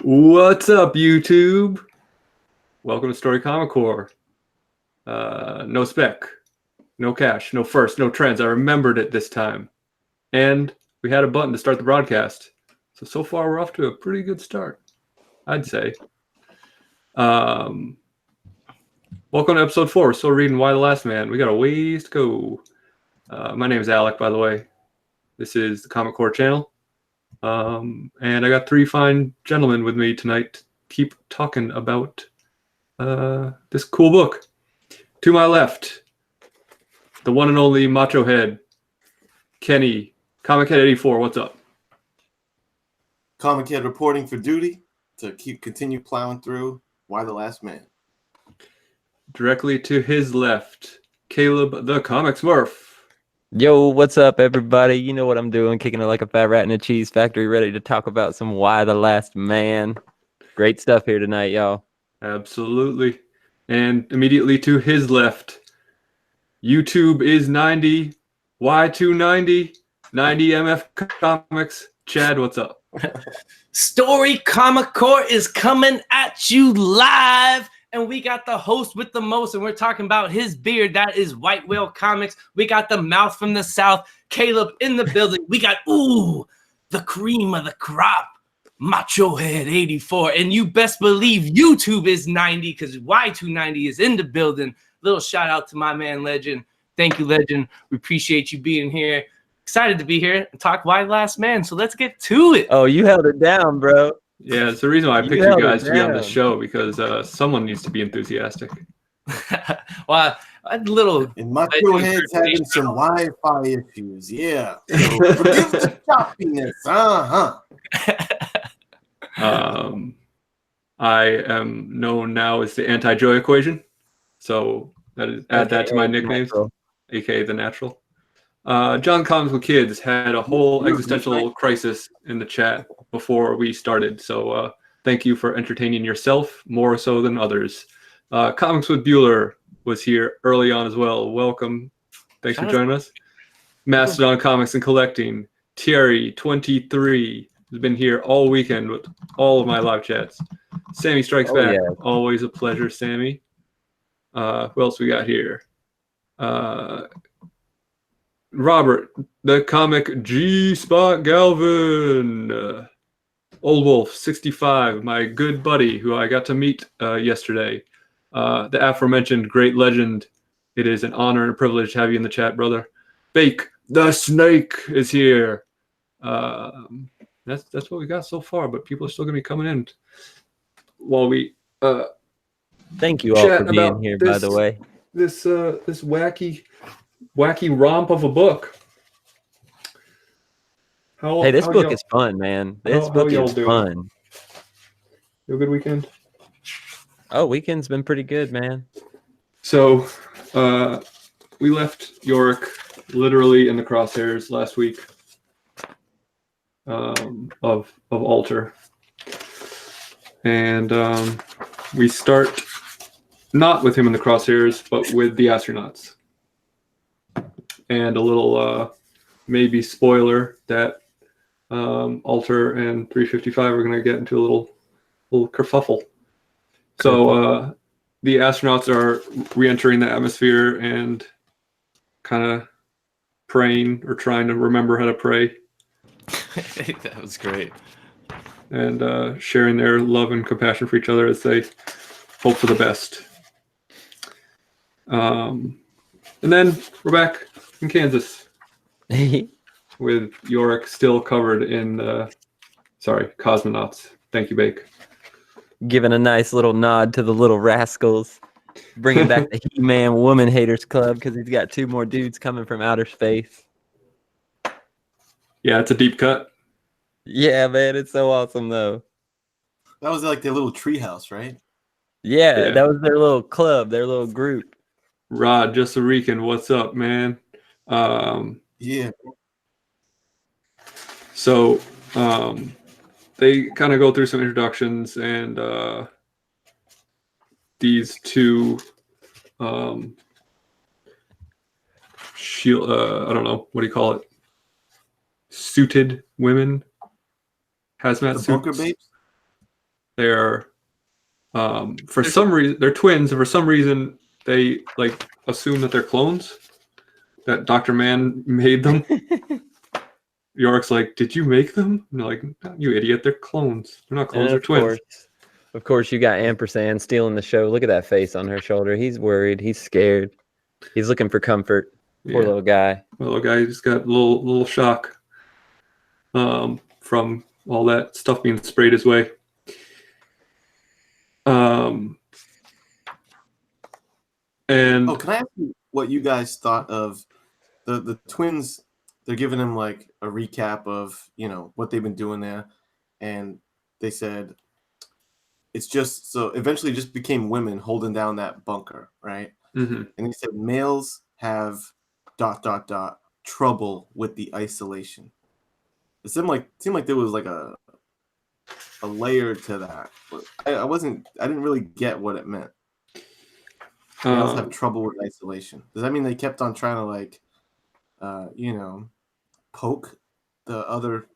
What's up, YouTube? Welcome to Story Comic Core. No spec, no cash, no first, no trends. I remembered it this time. And we had a button to start the broadcast. So far we're off to a pretty good start, I'd say. Welcome to episode 4. We're still reading Why the Last Man. We got a ways to go. My name is Alec, by the way. This is the Comic Core channel. And I got 3 fine gentlemen with me tonight to keep talking about this cool book. To my left, the one and only Macho Head, Kenny, Comic Head 84. What's up? Comic Head reporting for duty to continue plowing through Why the Last Man. Directly to his left, Caleb, the Comic Smurph. Yo, what's up, everybody? You know what I'm doing, kicking it like a fat rat in a cheese factory, ready to talk about some Why the Last Man. Great stuff here tonight, y'all. Absolutely. And immediately to his left, YouTube is 90, Y290, 90 MF Comics. Chad, what's up? Story Comic Core is coming at you live, and we got the host with the most, and we're talking about his beard. That is White Whale Comics. We got the mouth from the South, Caleb in the building. We got, the cream of the crop, Macho Head 84. And you best believe YouTube is 90 because Y290 is in the building. Little shout out to my man, Legend. Thank you, Legend. We appreciate you being here. Excited to be here and talk Why the Last Man. So let's get to it. Oh, you held it down, bro. Yeah, it's the reason why I picked you guys to be on the show, because someone needs to be enthusiastic. Well, a little. And Macho Head's having some Wi-Fi issues. Yeah. So forgive the choppiness. I am known now as the anti-joy equation, so add that to my nicknames, aka the Natural. John Comics with Kids had a whole existential crisis in the chat before we started, so thank you for entertaining yourself more so than others. Comics with Bueller was here early on as well. Welcome. Thanks for joining us. Mastodon Comics and Collecting, Thierry 23 has been here all weekend with all of my live chats. Sammy Strikes Back. Yeah. Always a pleasure, Sammy. Who else we got here? Robert, the comic G-Spot Galvin. Old Wolf 65, my good buddy who I got to meet yesterday. The aforementioned great legend. It is an honor and a privilege to have you in the chat, brother. Bake the Snake is here. That's what we got so far, but people are still gonna be coming in while we thank you all for being here, by the way. This wacky romp of a book. Hey, this book is fun, man. This book is fun. You have a good weekend? Oh, weekend's been pretty good, man. So we left York literally in the crosshairs last week of Alter. And we start not with him in the crosshairs, but with the astronauts. And a little maybe spoiler that Alter and 355 are going to get into a little kerfuffle. So the astronauts are re-entering the atmosphere and kind of praying or trying to remember how to pray. That was great. And sharing their love and compassion for each other as they hope for the best. And then we're back in Kansas with Yorick still covered in cosmonauts. Thank you, Bake. Giving a nice little nod to the little rascals. Bringing back the He-Man Woman Haters Club because he's got 2 more dudes coming from outer space. Yeah, it's a deep cut. Yeah, man, it's so awesome, though. That was like their little treehouse, right? Yeah, that was their little club, their little group. Rod, just a Rican, what's up, man? Yeah. So they kind of go through some introductions, and these 2 shield, I don't know, what do you call it? Suited women hazmat The suits. bunker babes? They're for some reason they're twins, and for some reason they like assume that they're clones. That Dr. Mann made them. Yorick's like, "Did you make them?" And they're like, "No, you idiot! They're clones. They're not clones. They're twins." Of course, you got Ampersand stealing the show. Look at that face on her shoulder. He's worried. He's scared. He's looking for comfort. Poor little guy. Poor little guy just got a little shock from all that stuff being sprayed his way. And can I ask you what you guys thought of the twins? They're giving him like a recap of what they've been doing there, and they said it's just so eventually just became women holding down that bunker, right? Mm-hmm. And they said males have ... trouble with the isolation. It seemed like there was like a layer to that. But I didn't really get what it meant. Males have trouble with isolation. Does that mean they kept on trying to like poke the other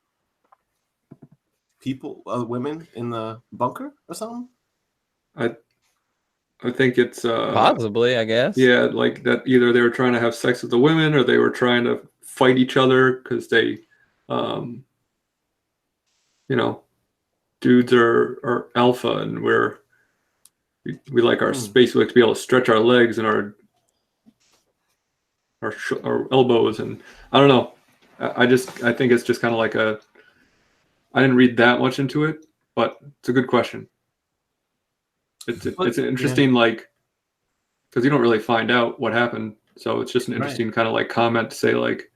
people, other women in the bunker or something? I think it's possibly, I guess. Yeah, like that either they were trying to have sex with the women or they were trying to fight each other because they dudes are alpha and we like our space. We like to be able to stretch our legs and our elbows, and I don't know. I think it's just kind of like I didn't read that much into it, but it's a good question. It's an interesting because you don't really find out what happened, so it's just an interesting kind of like comment to say like,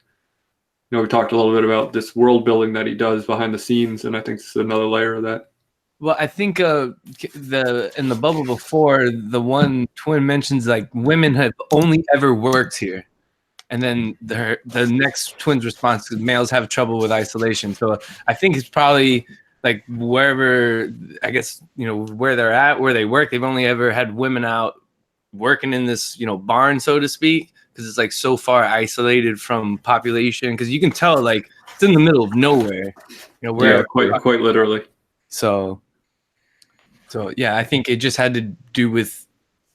we talked a little bit about this world building that he does behind the scenes, and I think it's another layer of that. Well, I think in the bubble before, the one twin mentions like women have only ever worked here, and then the next twin's response is males have trouble with isolation. So I think it's probably like wherever, I guess, where they're at, where they work, they've only ever had women out working in this, barn, so to speak, because it's like so far isolated from population. Because you can tell like it's in the middle of nowhere, quite literally. So yeah, I think it just had to do with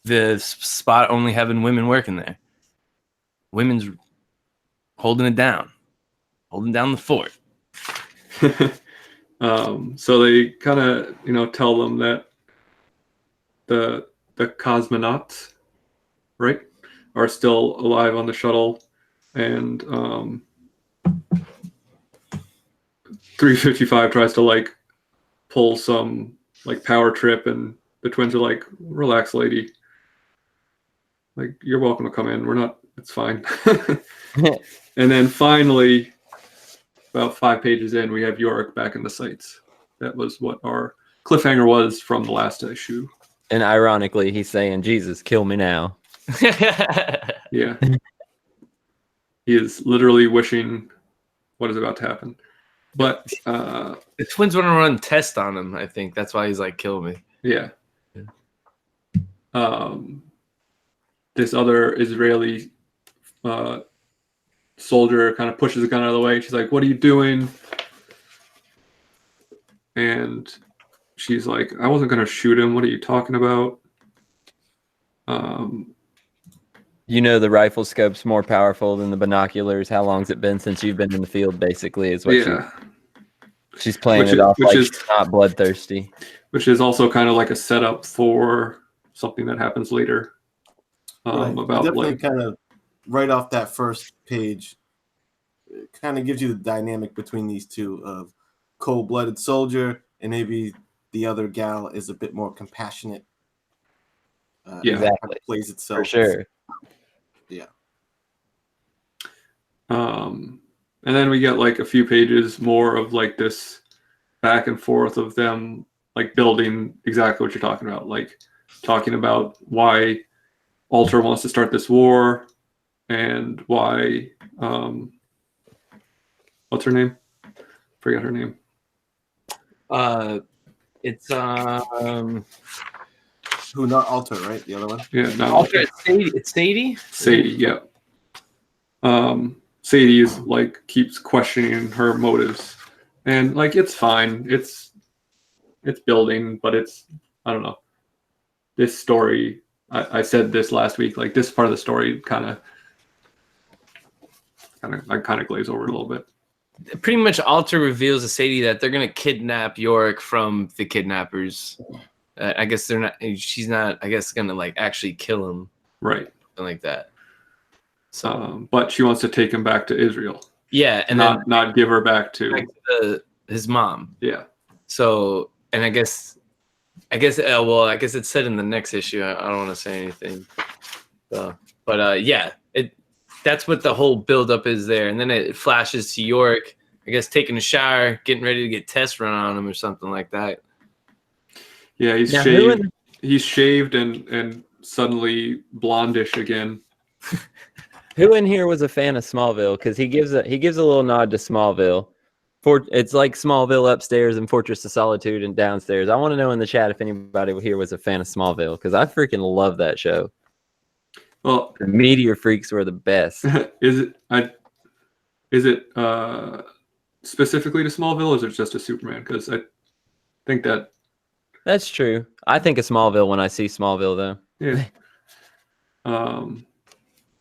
the spot only having women working there. Women's holding it down, holding down the fort. So they kind of, tell them that the cosmonauts, right, are still alive on the shuttle, and 355 tries to like pull some like power trip, and the twins are like, "Relax, lady. Like, you're welcome to come in. We're not. It's fine." And then finally, about 5 pages in, we have Yorick back in the sights. That was what our cliffhanger was from the last issue. And ironically, he's saying, "Jesus, kill me now." Yeah. He is literally wishing what is about to happen. But the twins want to run tests on him, I think. That's why he's like, "Kill me." Yeah. This other Israeli soldier kind of pushes the gun out of the way. She's like, "What are you doing?" And she's like, "I wasn't going to shoot him. What are you talking about?" The rifle scope's more powerful than the binoculars. How long's it been since you've been in the field, basically, is what she's playing it off like she's not bloodthirsty. Which is also kind of like a setup for something that happens later. About definitely kind of right off that first page, it kind of gives you the dynamic between these two of cold-blooded soldier and maybe the other gal is a bit more compassionate. Exactly. Plays itself for sure. Yeah. And then we get like a few pages more of like this back and forth of them like building exactly what you're talking about, like talking about why Alter wants to start this war and why what's her name? Forget her name. It's who, not Alter, right? The other one? Yeah, not Alter. It's Sadie. Sadie, yeah. Sadie is like keeps questioning her motives And like it's fine. It's building, but it's I don't know. This story, I said this last week. Like this part of the story, I kind of glaze over it a little bit. Pretty much, Alter reveals to Sadie that they're gonna kidnap Yorick from the kidnappers. I guess they're not. She's not. I guess gonna like actually kill him, right? Something like that. So, but she wants to take him back to Israel. Yeah, and not give her back to his mom. Yeah. So, and I guess it's said in the next issue. I don't want to say anything. But yeah, that's what the whole buildup is there. And then it flashes to Yorick, I guess, taking a shower, getting ready to get tests run on him or something like that. Yeah, he's shaved. He's shaved and suddenly blondish again. Who in here was a fan of Smallville? Because he gives a little nod to Smallville. It's like Smallville upstairs and Fortress of Solitude and downstairs. I want to know in the chat if anybody here was a fan of Smallville, because I freaking love that show. Well, the Meteor Freaks were the best. Is it specifically to Smallville, or is it just to Superman? Because I think that's true. I think of Smallville when I see Smallville, though. Yeah.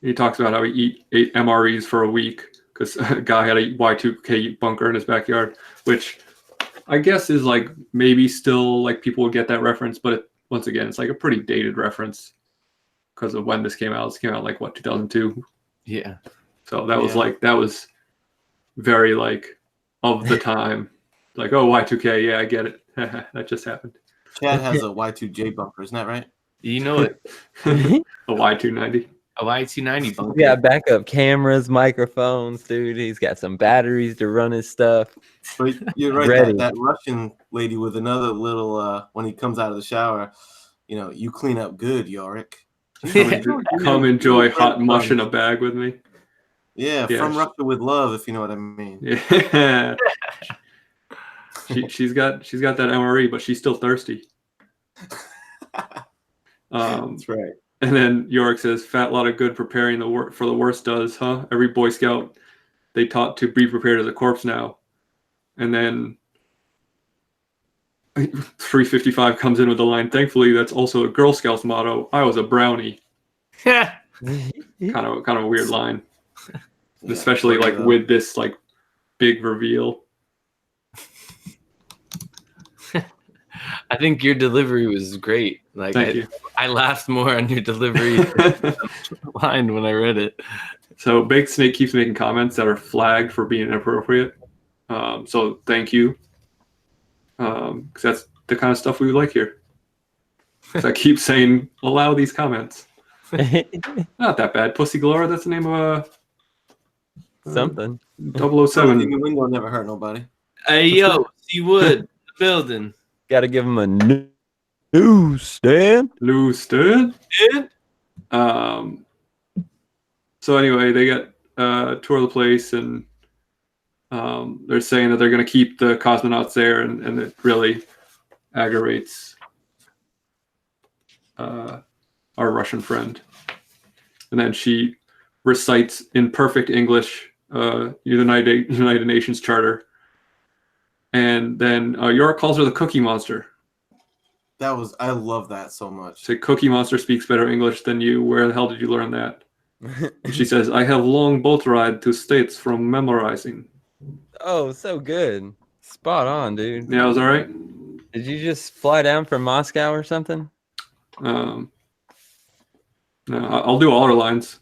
He talks about how he ate MREs for a week because a guy had a Y2K bunker in his backyard, which I guess is like maybe still like people would get that reference, but once again, it's like a pretty dated reference because of when this came out. This came out like what, 2002? Yeah. So that was very like of the time. Like, oh, Y2K, yeah, I get it. That just happened. Chad has a Y2J bunker, isn't that right? You know it. A Y290. A Y290 bunker. Yeah, backup cameras, microphones, dude. He's got some batteries to run his stuff. But you're right. That Russian lady with another little, when he comes out of the shower, you clean up good, Yorick. Come enjoy hot mush in a bag with me. Yeah, from Russia with love, if you know what I mean. Yeah. she's got that MRE, but she's still thirsty. That's right. And then Yorick says, "Fat lot of good preparing for the worst does, huh? Every Boy Scout they taught to be prepared as a corpse now." And then 355 comes in with the line, "Thankfully, that's also a Girl Scouts motto. I was a brownie." kind of a weird line, especially like with this like big reveal. I think your delivery was great. Like, Thank you. I laughed more on your delivery line when I read it. So Baked Snake keeps making comments that are flagged for being inappropriate. So thank you. Because that's the kind of stuff we would like here. So I keep saying, allow these comments. Not that bad. Pussy Galore, that's the name of something. 007. In the window never hurt nobody. Hey, yo, C-Wood, building. Got to give him a newsstand. Newsstand. So anyway, they get tour of the place, and they're saying that they're going to keep the cosmonauts there, and it really aggravates our Russian friend. And then she recites in perfect English United Nations Charter. And then Yorick calls her the Cookie Monster. I love that so much. Say, Cookie Monster speaks better English than you. Where the hell did you learn that? And she says, I have long boat ride to States from memorizing. Oh, so good. Spot on, dude. Yeah, it was all right. Did you just fly down from Moscow or something? No, I'll do all our lines.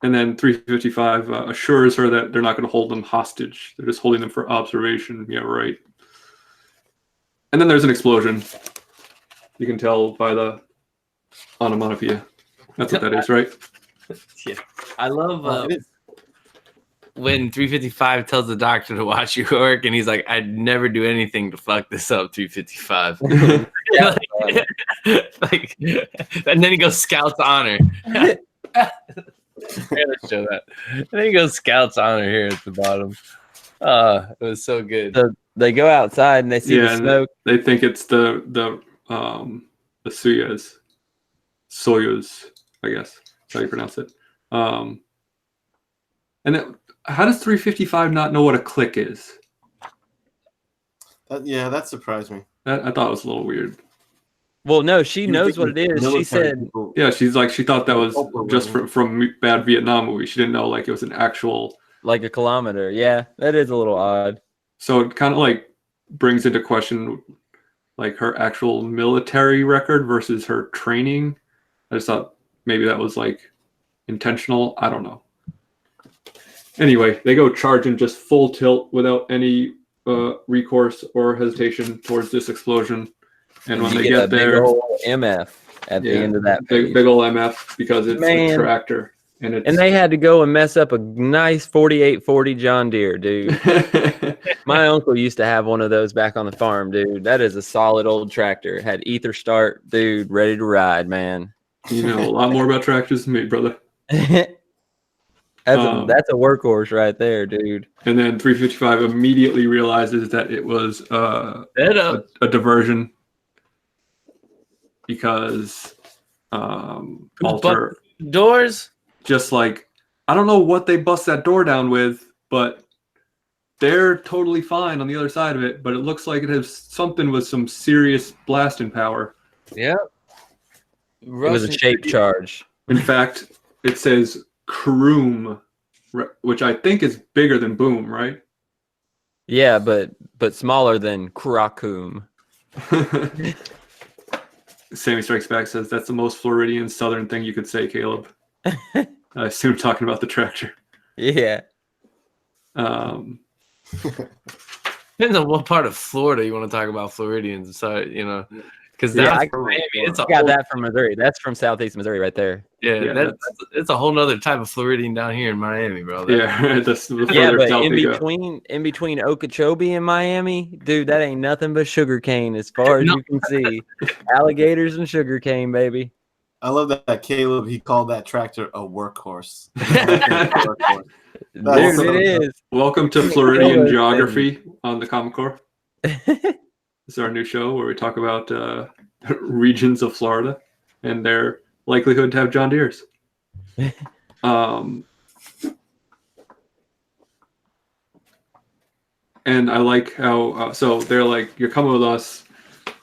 And then 355 assures her that they're not going to hold them hostage. They're just holding them for observation. Yeah, right. And then there's an explosion. You can tell by the onomatopoeia. That's what that is, right? Yeah. I love when 355 tells the doctor to watch your work, and he's like, I'd never do anything to fuck this up, 355. And then he goes, Scouts Honor. Let's show that. And then he goes, Scouts Honor here at the bottom. It was so good. So they go outside and they see the smoke. They think it's the Soyuz, I guess. That's how you pronounce it. And how does 355 not know what a click is? That surprised me. I thought it was a little weird. Well, no, she knows what it is. She Military said, people- Yeah, she thought that was Oprah just wasn't from bad Vietnam movies. She didn't know like it was an actual. like a kilometer. Yeah, that is a little odd. So it kind of like brings into question like her actual military record versus her training. I just thought maybe that was like intentional. I don't know. Anyway, they go charging just full tilt without any recourse or hesitation towards this explosion. And when You they get a there, big old MF at the end of that page. big old MF because it's a Man. tractor. And And they had to go and mess up a nice 4840 John Deere, dude. My uncle used to have one of those back on the farm, dude. That is a solid old tractor. It had ether start, dude, ready to ride, man. You know a lot more about tractors than me, brother. That's a workhorse right there, dude. And then 355 immediately realizes that it was a diversion because Alter Doors. just like, I don't know what they bust that door down with, but they're totally fine on the other side of it. But it looks like it has something with some serious blasting power. Yep. It was a shape charge. In fact, it says Kroom, which I think is bigger than Boom, right? Yeah, but smaller than Krakum. Sammy Strikes Back says that's the most Floridian Southern thing you could say, Caleb. I assume talking about the tractor. Yeah. Um, Depends on what part of Florida you want to talk about Floridians. So because Yeah, that's I from Miami. It's a I got whole, that from Missouri. That's from Southeast Missouri right there. Yeah, it's a whole nother type of Floridian down here in Miami, bro. yeah, that's the Yeah, further but south in you go. between Okeechobee and Miami, dude, that ain't nothing but sugarcane as far as you can see. Alligators and sugarcane, baby. I love that Caleb. He called that tractor a workhorse. Workhorse. That's Dude, so it is. Welcome to Floridian Those Geography on the Common Core. This is our new show where we talk about regions of Florida and their likelihood to have John Deere's. And I like how so they're like, you're coming with us,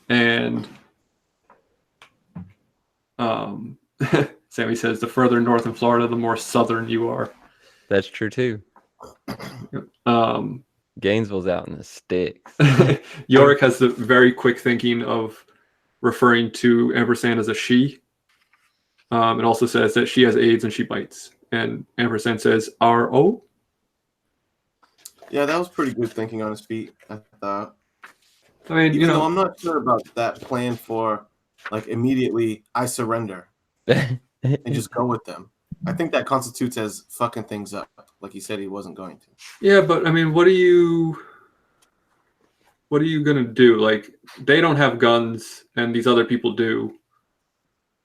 and Sammy says the further north in Florida, the more southern you are. That's true too. Gainesville's out in the sticks. Yorick has the very quick thinking of referring to Ampersand as a she. It also says that she has AIDS and she bites. And Ampersand says, R-O? Yeah, that was pretty good thinking on his feet, I thought. I mean, Even though I'm not sure about that plan for, like, immediately, I surrender and just go with them. I think that constitutes as fucking things up, like he said he wasn't going to. Yeah, but I mean, what are you gonna do? Like, they don't have guns, and these other people do.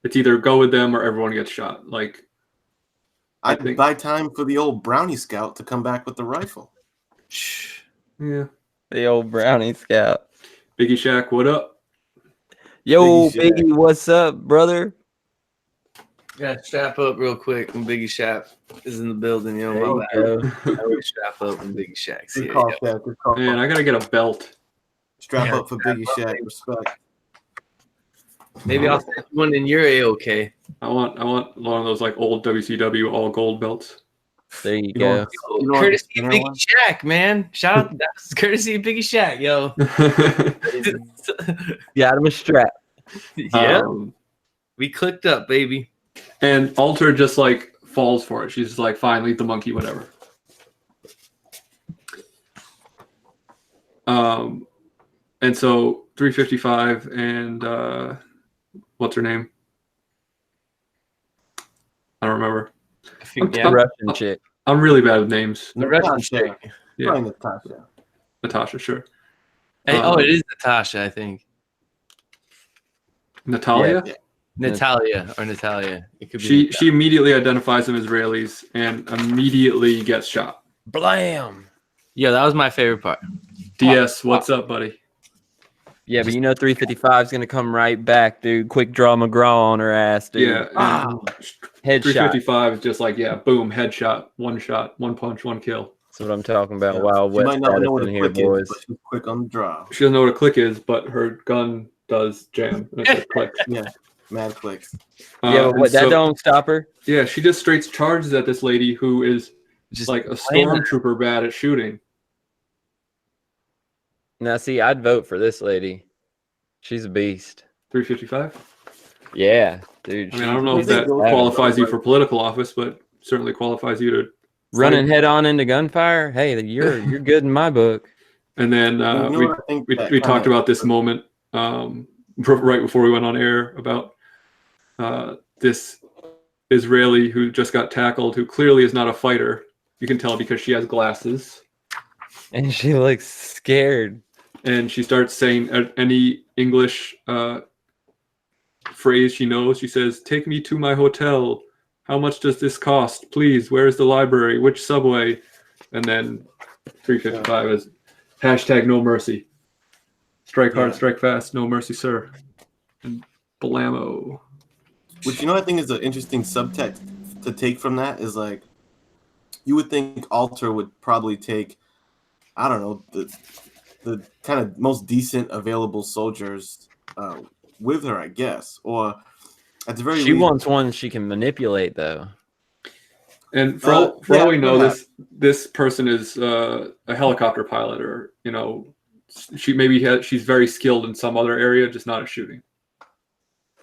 It's either go with them or everyone gets shot. Like, I think buy time for the old brownie scout to come back with the rifle. yeah. The old brownie scout. Biggie Shack, what up? Yo, Biggie Shack. Biggie, what's up, brother? Yeah, strap up real quick when Biggie Shack is in the building. You There know, you go. I always strap up when Biggie Shack's Good here. call, yo. Shaq. Good call. Man, I gotta get a belt. Strap Yeah, up for Biggie Shack. Respect. Maybe I'll send you one in your A-OK. I want one of those like old WCW all gold belts. There you You know go. what- you know what Courtesy the of dinner Biggie was? Shack, man. Shout out. That's courtesy of Biggie Shack, yo. Got him a strap. Yeah, Um, we clicked up, baby. and Alter just like falls for it. She's just like, fine, leave the monkey, whatever. And so 355 and what's her name? I don't remember. I think, The yeah, Russian chick. I'm really bad with names. the Russian Natasha. chick. Yeah. Probably Natasha. Natasha, sure. Hey, it is Natasha, I think. Natalia? Yeah. Natalia or Natalia. It could be. She immediately identifies them as Israelis and immediately gets shot. Blam. Yeah, that was my favorite part. DS, what's up, buddy? Yeah, but you know 355 is gonna come right back, dude. Quick draw McGraw on her ass, dude. Yeah, Ah, headshot. 355 is just like, yeah, boom, headshot, one punch, one kill. That's what I'm talking about. Yeah. Wild She West might not know what in a here, click is, boys. but she's quick on the draw. She doesn't know what a click is, but her gun does jam. And it says click. Yeah, mad clicks. Yeah, but and what, that so- don't stop her. Yeah, she just straight charges at this lady who is Just like a playing the- stormtrooper bad at shooting. Now, see, I'd vote for this lady. She's a beast. 355. Yeah, dude. I mean, I don't know if She's that savage. qualifies you for political office, but certainly qualifies you to Running fight. head on into gunfire. Hey, you're good in my book. And then You know we what I think we, that we talked kinda- about this moment right before we went on air about this Israeli who just got tackled, who clearly is not a fighter. You can tell because she has glasses. And she looks scared. And she starts saying any English phrase she knows. She says, "Take me to my hotel. How much does this cost? Please, where's the library? Which subway?" And then 355 is hashtag no mercy. Strike hard, Yeah. strike fast, no mercy, sir. And blammo. Which, you know, I think is an interesting subtext to take from that is like, you would think Alter would probably take, I don't know, the kind of most decent available soldiers with her, I guess, or at the very She least, wants one she can manipulate, though. And for all we know, perhaps. this person is a helicopter pilot, or she's very skilled in some other area, just not at shooting.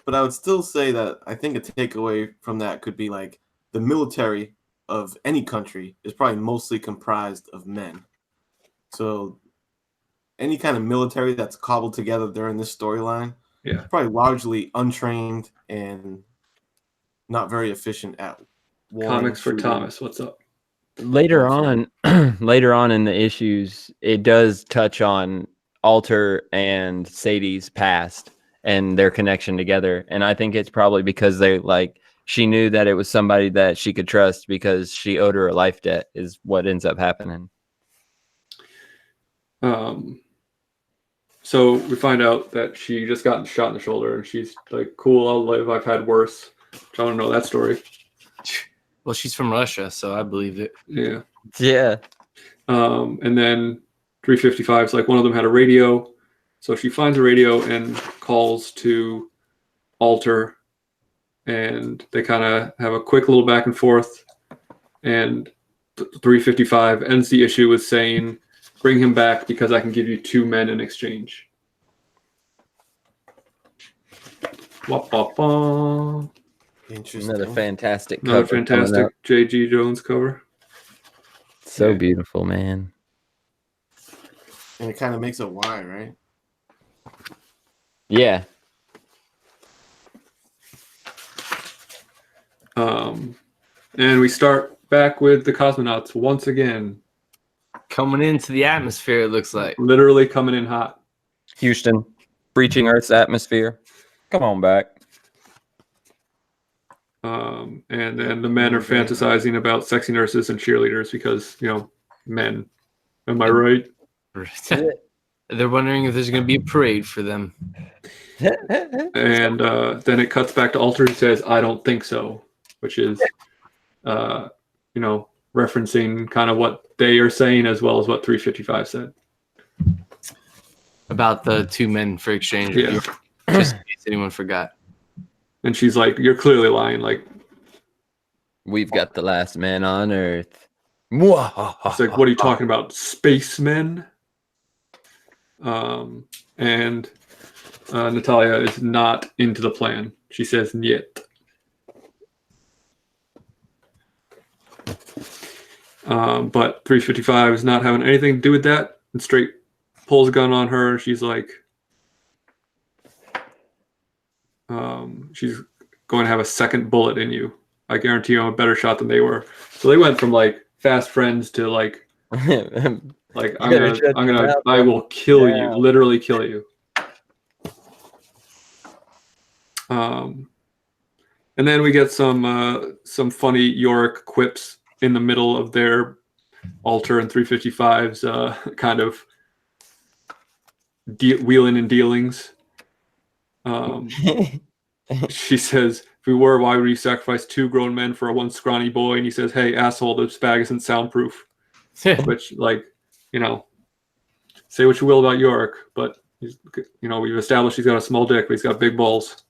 But I would still say that I think a takeaway from that could be like the military of any country is probably mostly comprised of men. So any kind of military that's cobbled together during this storyline, Yeah. probably largely untrained and not very efficient at war. Comics for Thomas, what's up? Later on, later on in the issues, it does touch on Alter and Sadie's past and their connection together. And I think it's probably because she knew that it was somebody that she could trust because she owed her a life debt is what ends up happening. So we find out that she just got shot in the shoulder, and she's like, "Cool, I'll live. I've had worse." I want to know that story. Well, she's from Russia, so I believe it. Yeah. Yeah. And then 355 is like, one of them had a radio, so she finds a radio and calls to Alter, and they kind of have a quick little back and forth. And 355 ends the issue with saying, "Bring him back because I can give you 2 men in exchange." Wah, wah, wah. Interesting. Another fantastic Another cover. coming fantastic up. J.G. Jones cover. So Yeah. beautiful, man. And it kind of makes a Y, right? Yeah. And we start back with the cosmonauts once again, Coming into the atmosphere, it looks like. literally coming in hot. Houston, breaching Earth's atmosphere. Come on back. And then the men are fantasizing about sexy nurses and cheerleaders because, men. Am I right? They're wondering if there's going to be a parade for them. And then it cuts back to Alter, who says, "I don't think so," which is, referencing kind of what they are saying as well as what 355 said. About the 2 men for exchange. Yeah. Just in case anyone forgot. And she's like, "You're clearly lying." Like, We've got the last man on Earth. it's like, "What are you talking about? Spacemen?" And Natalia is not into the plan. She says, "Niet." But 355 is not having anything to do with that, and straight pulls a gun on her. She's like, she's going to have a second bullet in you. I guarantee you I'm a better shot than they were. So they went from like fast friends to like I will kill you, literally kill you. And then we get some funny Yorick quips in the middle of their Alter and 355's kind of wheeling and dealings. She says, if we were, why would you sacrifice 2 grown men for one scrawny boy? And he says, hey, asshole, this bag isn't soundproof. Which, like, you know, say what you will about York, but, he's, you know, we've established he's got a small dick, but he's got big balls.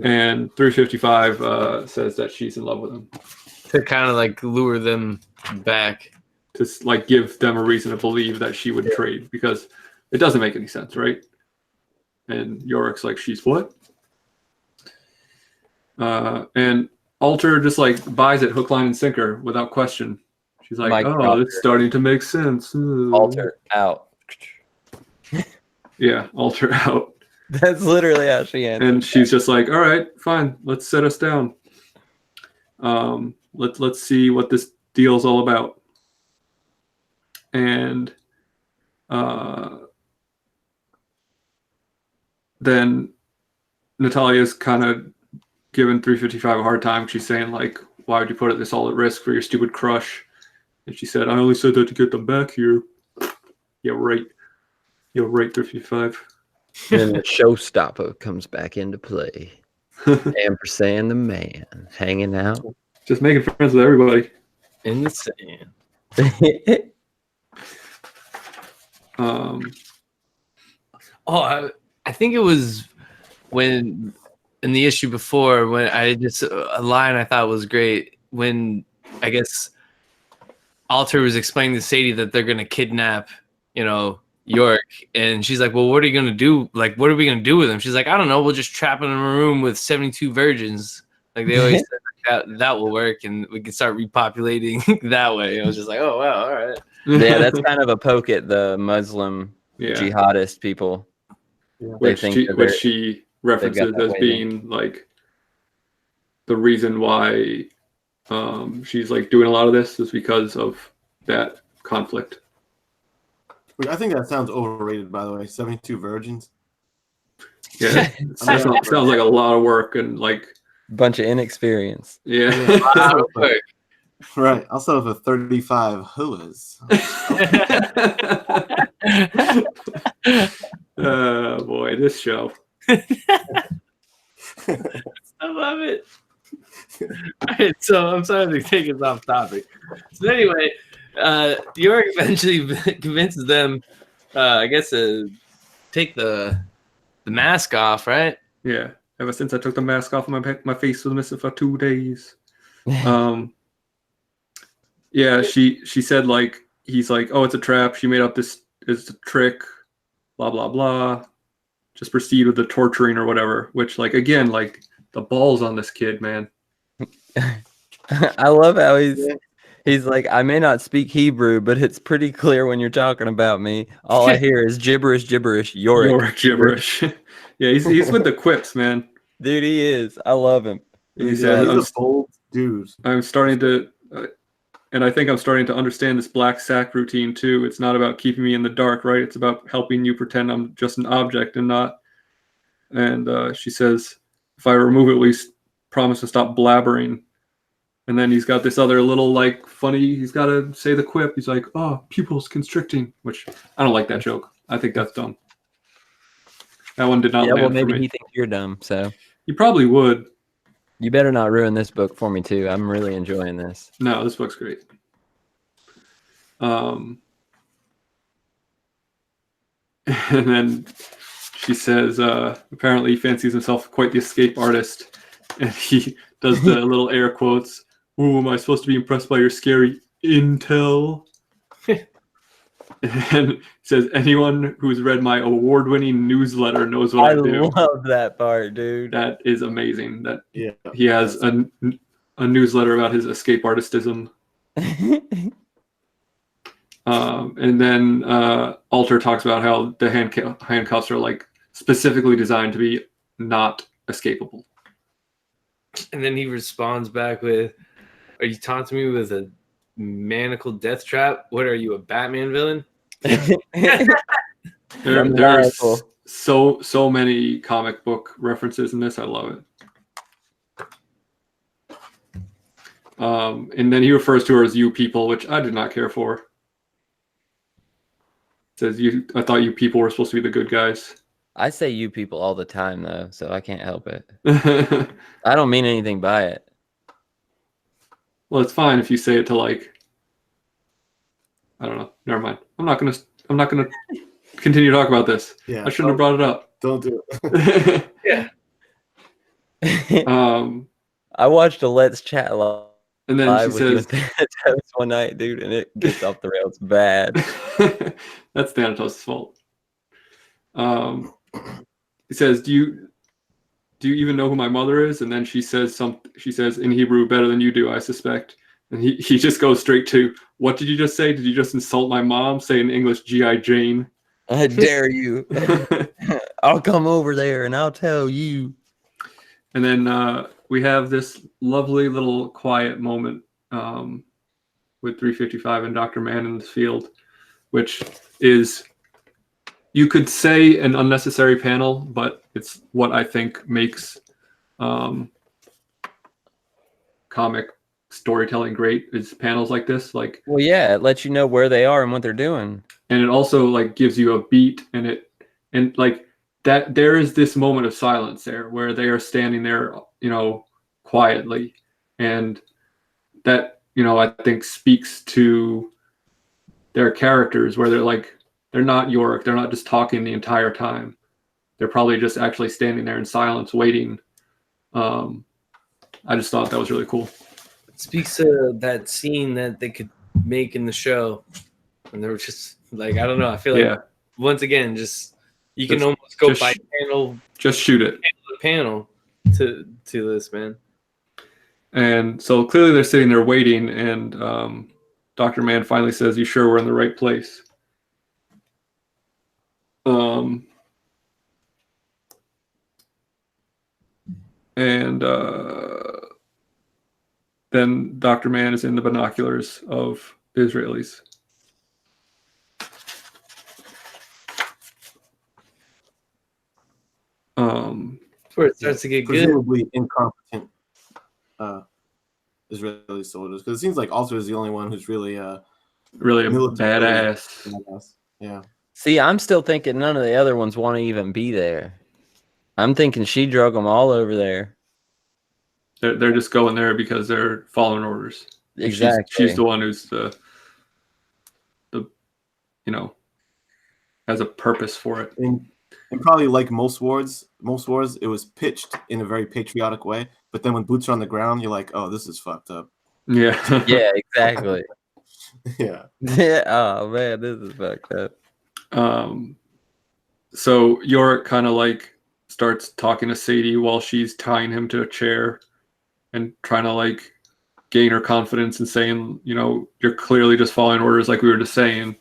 And 355 says that she's in love with him. To kind of like lure them back. To like give them a reason to believe that she would trade, because it doesn't make any sense, right? And Yorick's like, she's what? And Alter just like buys it hook, line, and sinker without question. She's like, it's starting to make sense. Alter out. Yeah, Alter out. That's literally how she answered. And she's just like, all right, fine, let's set us down. Let's see what this deal's all about. And then Natalia's kind of giving 355 a hard time. She's saying, like, why would you put this all at risk for your stupid crush? And she said, I only said that to get them back here. Yeah, right. You're right, 355. Then the showstopper comes back into play. Ampersand the man hanging out. Just making friends with everybody. In the sand. I think it was when in the issue before when I just a line I thought was great when I guess Alter was explaining to Sadie that they're gonna kidnap, you know, York, and she's like, well, what are you gonna do? Like, what are we gonna do with him? She's like, I don't know, we'll just trap him in a room with 72 virgins. Like they always said that will work and we can start repopulating that way. I was just like, oh wow, all right. Yeah, that's kind of a poke at the Muslim jihadist people. Yeah. Which she references as being like the reason why she's like doing a lot of this is because of that conflict. I think that sounds overrated, by the way. 72 virgins. Yeah, sounds like a lot of work and like bunch of inexperience. Yeah. Right. Also the 35 huas. Oh boy, this show. I love it. All right, so I'm sorry to take us off topic. So anyway, York eventually convinces them, I guess, to take the mask off, right? Yeah. Ever since I took the mask off, my face was missing for 2 days. Yeah, she said like he's like, oh, it's a trap. She made up this is a trick, blah blah blah. Just proceed with the torturing or whatever. Which like again, like the balls on this kid, man. I love how he's like, I may not speak Hebrew, but it's pretty clear when you're talking about me. All I hear is gibberish, Yorick gibberish. Yeah, he's with the quips, man. Dude, he is. I love him. He's a bold dude. I'm starting to, and I think I'm starting to understand this black sack routine too. It's not about keeping me in the dark, right? It's about helping you pretend I'm just an object and not. And she says, if I remove it, at least promise to stop blabbering. And then he's got this other little like funny. He's got to say the quip. He's like, "Oh, pupils constricting," which I don't like that joke. I think that's dumb. That one did not. Yeah, land well, maybe for me. he thinks you're dumb, so You probably would. You better not ruin this book for me too. I'm really enjoying this. No, this book's great. And then she says, apparently he fancies himself quite the escape artist, and he does the little air quotes. Ooh, am I supposed to be impressed by your scary intel? And he says, anyone who's read my award-winning newsletter knows what I do. I love that part, dude. That is amazing. That he has a newsletter about his escape artistism. And then Alter talks about how the handcuffs are like specifically designed to be not escapable. And then he responds back with, "Are you taunting me with a manacled death trap? What are you, a Batman villain?" There's so many comic book references in this. I love it. And then he refers to her as "you people," which I did not care for. says I thought you people were supposed to be the good guys. I say you people all the time though, so I can't help it. Well, I don't mean anything by it. it's fine if you say it to like, I don't know. Never mind. I'm not gonna continue to talk about this. Yeah, I shouldn't have brought it up. Don't do it. Yeah. I watched a Let's Chat And then live she with says, you and Thanatos one night, dude, and it gets off the rails bad. that's Thanatos' fault. He says, do you even know who my mother is? And then she says in Hebrew better than you do, I suspect. And he just goes straight to, what did you just say? Did you just insult my mom? Say in English, G.I. Jane. I dare you. I'll come over there and I'll tell you. And then we have this lovely little quiet moment with 355 and Dr. Mann in this field, which is, you could say, an unnecessary panel, but it's what I think makes comic storytelling great, is panels like this. Like, Well, yeah, it lets you know where they are and what they're doing. and it also like gives you a beat, and like that there is this moment of silence there where they are standing there, quietly, and that, I think speaks to their characters, where they're not Yorick, they're not just talking the entire time, they're probably just actually standing there in silence waiting. I just thought that was really cool. It speaks to that scene that they could make in the show, and they were just like, I don't know, I feel like once again, just you can almost go by panel, just shoot it panel to this, man. And so clearly they're sitting there waiting, and Dr. Mann finally says, "You sure we're in the right place?" And then Dr. Mann is in the binoculars of the Israelis. Where it starts to get good. Presumably incompetent Israeli soldiers, because it seems like Alter is the only one who's really really a military badass. Yeah. See, I'm still thinking none of the other ones want to even be there. I'm thinking she drug them all over there. They're just going there because they're following orders. Exactly. She's the one who's the has a purpose for it. And probably like most wars, it was pitched in a very patriotic way. But then when boots are on the ground, you're like, oh, this is fucked up. Yeah. Yeah, exactly. Yeah. Yeah. Oh man, this is fucked up. So Yorick kind of like starts talking to Sadie while she's tying him to a chair and trying to like gain her confidence and saying, you're clearly just following orders, like we were just saying.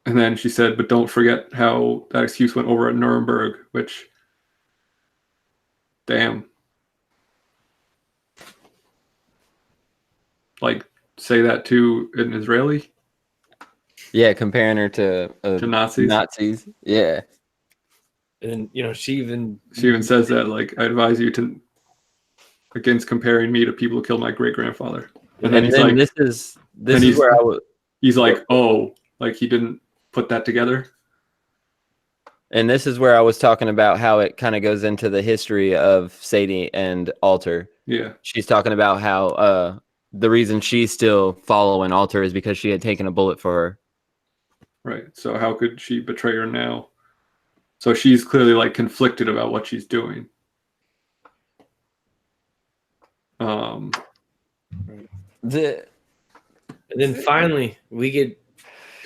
And then she said, but don't forget how that excuse went over at Nuremberg, which, damn. Like, say that to an Israeli? Yeah, comparing her to Nazis? Nazis. Yeah. And she even says that, like, I advise you against comparing me to people who killed my great grandfather. And then he's like, this is where I was. He's like, oh, like he didn't put that together. And this is where I was talking about how it kind of goes into the history of Sadie and Alter. Yeah. She's talking about how the reason she's still following Alter is because she had taken a bullet for her. Right. So how could she betray her now? So she's clearly like conflicted about what she's doing. And then finally we get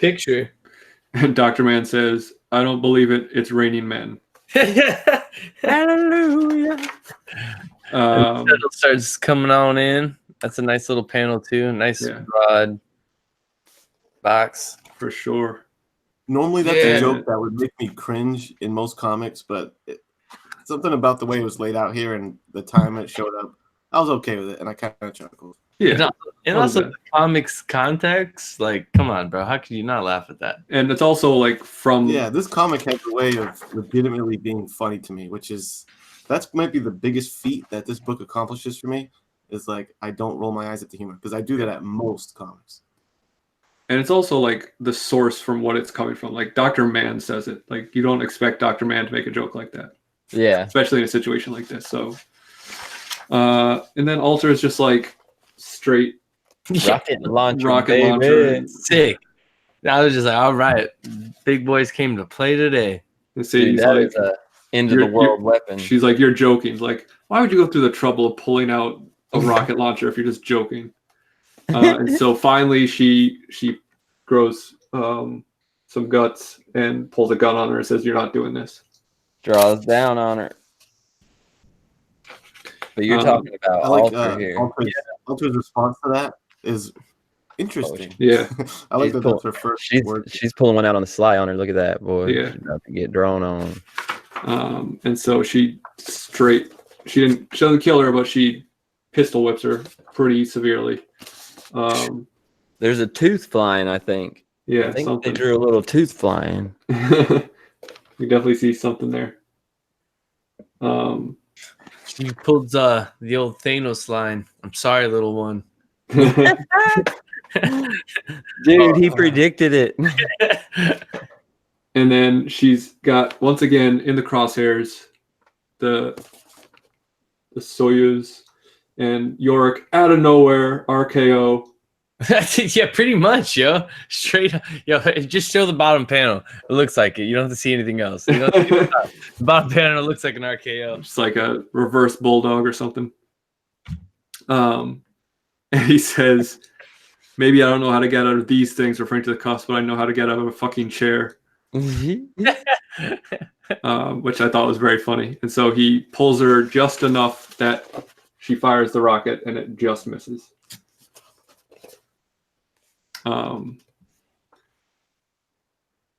picture. And Dr. Mann says, I don't believe it. It's raining men. Hallelujah. It starts coming on in. That's a nice little panel too. Nice broad box. For sure. Normally that's a joke that would make me cringe in most comics, but something about the way it was laid out here and the time it showed up, I was okay with it, and I kind of chuckled. Yeah. And also the comics context, like, come on, bro. How could you not laugh at that? And it's also like from... Yeah, this comic has a way of legitimately being funny to me, that's might be the biggest feat that this book accomplishes for me, is like I don't roll my eyes at the humor because I do that at most comics. And it's also like the source from what it's coming from. Like Dr. Mann says it. Like you don't expect Dr. Mann to make a joke like that. Yeah. Especially in a situation like this. So and then Alter is just like straight Rocket launcher. rocket launcher. Sick. I was just like, all right, big boys came to play today. And Dude, Sadie's that like, is a end of the world weapon. she's like, you're joking. Like, why would you go through the trouble of pulling out a rocket launcher if you're just joking? And so finally she grows some guts and pulls a gun on her and says, you're not doing this. Draws down on her. But you're talking about I like Alter here. Alter's response to that is interesting. Yeah. I like She's that that's her first word. She's pulling one out on the sly on her. Look at that, boy. Yeah. She's about to get drawn on. And so she doesn't kill her, but she pistol whips her pretty severely. There's a tooth flying, I think. Yeah, I think something. they drew a little tooth flying. We definitely see something there. She pulled the old Thanos line. I'm sorry, little one. Dude, he predicted it. And then she's got, once again, in the crosshairs, the Soyuz and Yorick out of nowhere, RKO. Yeah, pretty much, yo. Straight up. Yo, just show the bottom panel. It looks like it. You don't have to see anything else. You don't have to see the top. The bottom panel looks like an RKO. Just like a reverse bulldog or something. And he says, maybe I don't know how to get out of these things, referring to the cuffs, but I know how to get out of a fucking chair. Which I thought was very funny. And so he pulls her just enough that she fires the rocket and it just misses.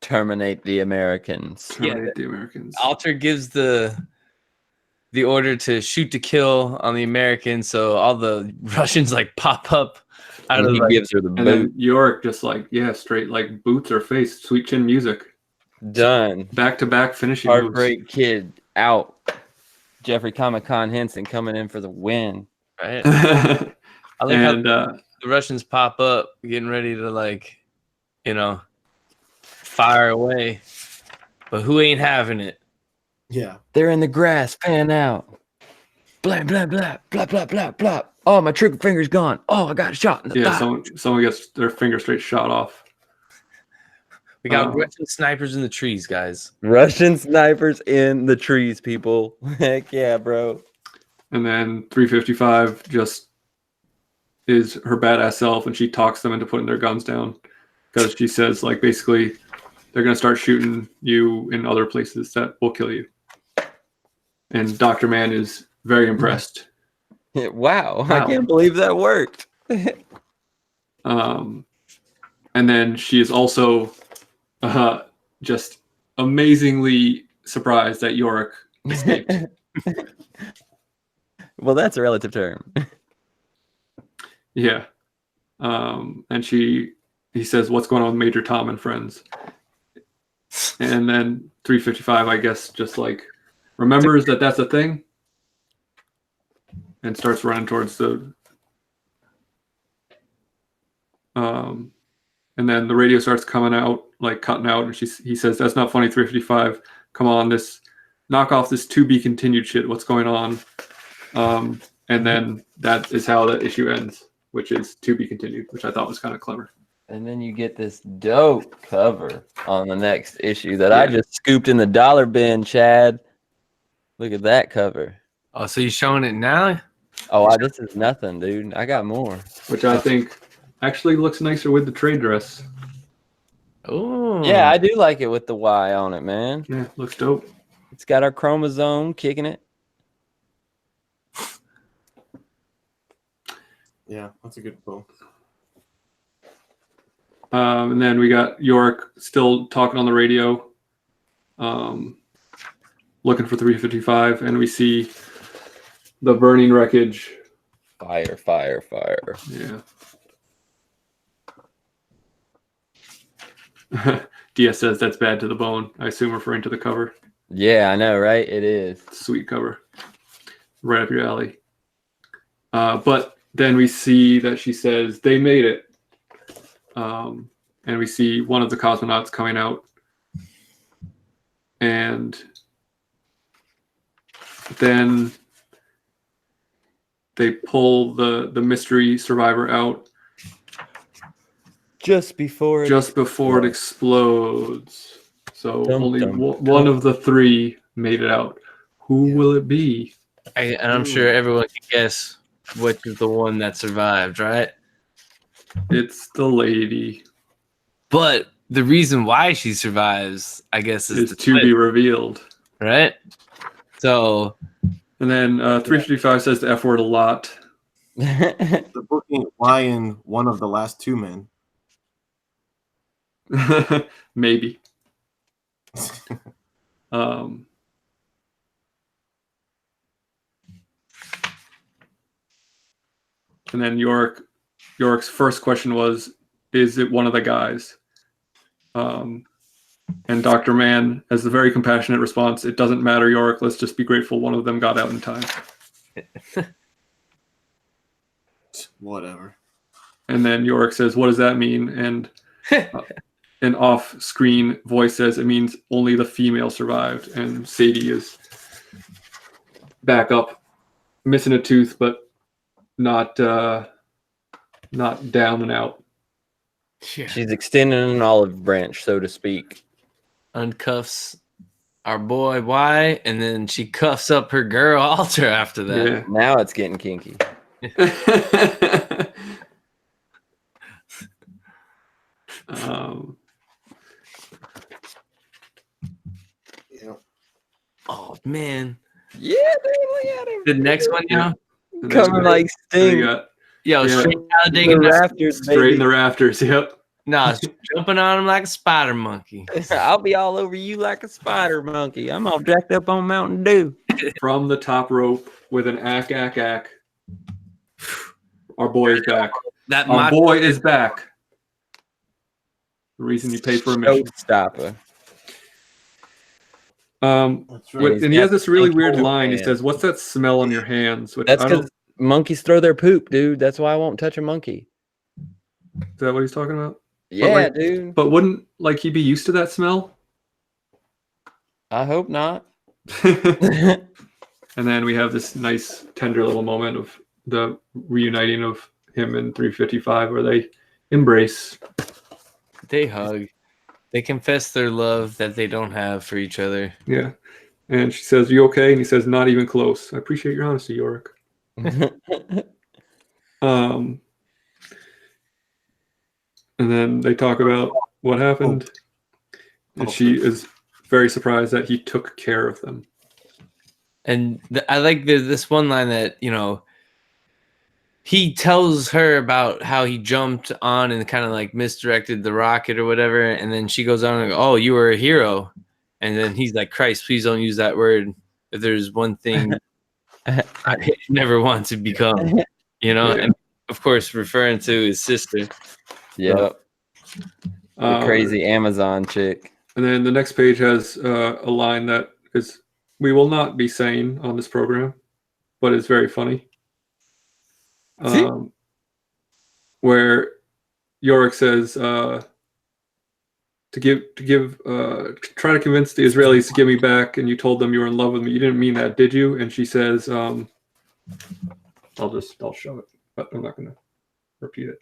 Terminate the Americans. Terminate the Americans. Alter gives the order to shoot to kill on the Americans, so all the Russians like pop up out of He the gives her the And boot. then Yorick just like, yeah, straight like boots her face, sweet chin music. Done. Back to back finishing moves. Heartbreak Kid out. Jeffrey Comic-Con Henson coming in for the win. right. I like And how the Russians pop up, getting ready to like, fire away. But who ain't having it? Yeah. They're in the grass, pan out. Blah, blah, blah, blah, blah, blah, blah. Oh, my trigger finger's gone. Oh, I got a shot in the yeah, thigh. someone gets their finger straight shot off. We got Russian snipers in the trees, guys. Russian snipers in the trees, people. Heck yeah, bro. And then 355 just is her badass self, and she talks them into putting their guns down because she says, like, basically, they're going to start shooting you in other places that will kill you. And Dr. Mann is very impressed. Wow. I can't believe that worked. And then she is also just amazingly surprised that Yorick escaped. Well, that's a relative term. Yeah. And he says, what's going on with Major Tom and friends? And then 355, I guess, just like remembers that that's a thing and starts running towards the and then the radio starts coming out, like cutting out, and he says, that's not funny, 355. Come on, knock off this to be continued shit. What's going on? And then that is how the issue ends, which is to be continued, which I thought was kind of clever. And then you get this dope cover on the next issue that I just scooped in the dollar bin, Chad. Look at that cover. Oh, so you're showing it now? Oh, this is nothing, dude. I got more. Which I think actually looks nicer with the trade dress. Oh, Yeah, I do like it with the Y on it, man. Yeah, looks dope. It's got our chromosome kicking it. Yeah, that's a good pull. And then we got Yorick still talking on the radio, looking for 355, and we see the burning wreckage. Fire, fire, fire. Yeah. DS says that's bad to the bone. I assume referring to the cover. Yeah, I know, right? It is. Sweet cover. Right up your alley. But then we see that she says they made it. And we see one of the cosmonauts coming out. And then they pull the mystery survivor out just before it explodes. So only dum. one of the three made it out. Who will it be? And I'm sure everyone can guess which is the one that survived, right? It's the lady. But the reason why she survives, I guess, is to be revealed. Right? So... And then 355 says the F word a lot. The booking why in one of the last two men. Maybe. And then Yorick's first question was, is it one of the guys? And Dr. Mann has the very compassionate response, it doesn't matter, Yorick, let's just be grateful one of them got out in time. Whatever. And then Yorick says, what does that mean? And an off-screen voice says, it means only the female survived. And Sadie is back up, missing a tooth, but not down and out. Yeah. She's extending an olive branch, so to speak. Uncuffs our boy Y, and then she cuffs up her girl Alter after that. Yeah. Now it's getting kinky. Oh man. Yeah, look at him. The next one, coming like Sting. Straight out digging the rafters, straight in the rafters. Yep. No, jumping on him like a spider monkey. I'll be all over you like a spider monkey. I'm all jacked up on Mountain Dew. From the top rope with an ack. Our boy is back. Our boy is back. The reason you pay for a mission. Stopper. And he has this really weird line. He says, "What's that smell on your hands?" Which that's because monkeys throw their poop, dude. That's why I won't touch a monkey. Is that what he's talking about? Yeah, dude. But wouldn't he be used to that smell? I hope not. And then we have this nice, tender little moment of the reuniting of him and 355 where they embrace. They hug. They confess their love that they don't have for each other. Yeah. And she says, "You okay?" And he says, "Not even close." I appreciate your honesty, Yorick. And then they talk about what happened. And she is very surprised that he took care of them. And I like this one line that, he tells her about how he jumped on and kind of like misdirected the rocket or whatever. And then she goes on and goes, "Oh, you were a hero." And then he's like, "Christ, please don't use that word. If there's one thing I never want to become," Yeah. And of course, referring to his sister. Yep. The crazy Amazon chick. And then the next page has a line that is, we will not be saying on this program, but it's very funny. Where Yorick says try to convince the Israelis to give me back, and you told them you were in love with me. You didn't mean that, did you? And she says, I'll show it, but I'm not going to repeat it.